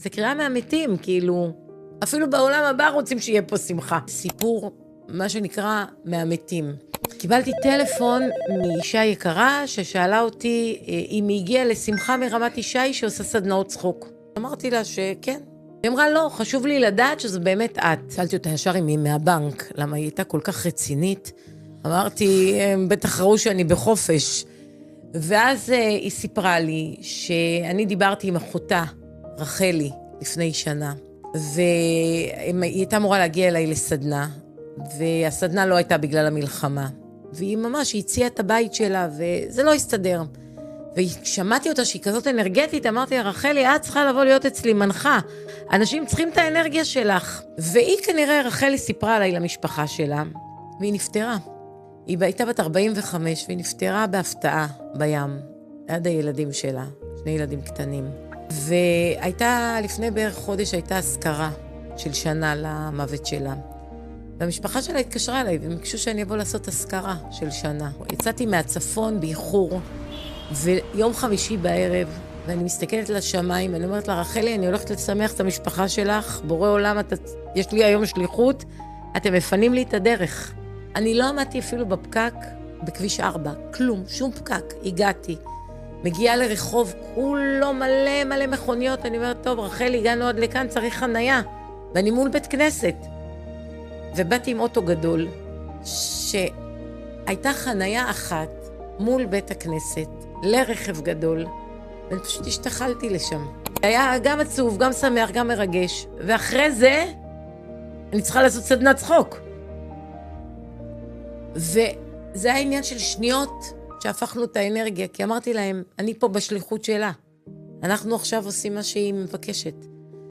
זה קריאה מהמתים, כאילו, אפילו בעולם הבא רוצים שיהיה פה שמחה. סיפור, מה שנקרא, מהמתים. קיבלתי טלפון מאישה יקרה ששאלה אותי אם היא הגיעה לשמחה מרמת ישי שעושה סדנאות צחוק. אמרתי לה שכן. היא אמרה לא, חשוב לי לדעת שזו באמת את. שאלתי אותה ישר אם היא מהבנק, למה היא הייתה כל כך רצינית. אמרתי, בטח ראו שאני בחופש. ואז היא סיפרה לי שאני דיברתי עם אחותה, רחלי, לפני שנה. והיא הייתה אמורה להגיע אליי לסדנה, והסדנה לא הייתה בגלל המלחמה. והיא ממש הציעה את הבית שלה, וזה לא הסתדר. ושמעתי אותה שהיא כזאת אנרגטית, אמרתי לה, רחלי, את צריכה לבוא להיות אצלי מנחה. אנשים צריכים את האנרגיה שלך. והיא כנראה, רחלי סיפרה עליי למשפחה שלה, והיא נפטרה. היא הייתה בת 45, והיא נפטרה בהפתעה בים, ליד הילדים שלה, 2 ילדים קטנים. והייתה, לפני בערך חודש, הייתה אזכרה של שנה למוות שלה. והמשפחה שלה התקשרה אליי, והם ביקשו שאני אבוא לעשות אזכרה של שנה. יצאתי מהצפון באיחור, ויום חמישי בערב, ואני מסתכלת לשמיים, אני אומרת לה, רחלי, אני הולכת לשמח את המשפחה שלך, בורא עולם, יש לי היום שליחות, אתם מפנים לי את הדרך. אני לא עמדתי אפילו בפקק, בכביש 4, כלום, שום פקק, הגעתי. מגיעה לרחוב, כולו מלא מלא מכוניות, אני אומרת, טוב, רחלי, הגענו עד לכאן, צריך חנייה. ואני מול בית כנסת. ובאתי עם אוטו גדול, שהייתה חנייה אחת מול בית הכנסת, לרכב גדול, ואני פשוט השתחלתי לשם. היה גם עצוב, גם שמח, גם מרגש, ואחרי זה, אני צריכה לעשות סדנת צחוק. וזה היה עניין של שניות שהפכנו את האנרגיה, כי אמרתי להם, אני פה בשליחות שלה. אנחנו עכשיו עושים מה שהיא מבקשת.